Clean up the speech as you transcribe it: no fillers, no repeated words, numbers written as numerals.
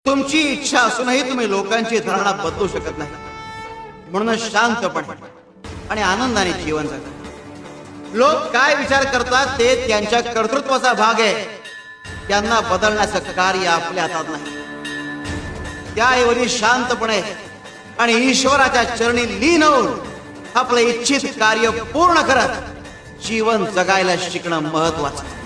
तुमची इच्छा असूनही तुम्ही लोकांची धारणा बदलू शकत नाही. म्हणून शांतपणे आणि आनंदाने जीवन जगा. लोक काय विचार करतात ते त्यांच्या कर्तृत्वाचा भाग आहे. त्यांना बदलण्याचं कार्य आपल्या हातात नाही. त्याऐवजी शांतपणे आणि ईश्वराच्या चरणी लीन होऊन आपलं इच्छित कार्य पूर्ण करत जीवन जगायला शिकणं महत्वाचं.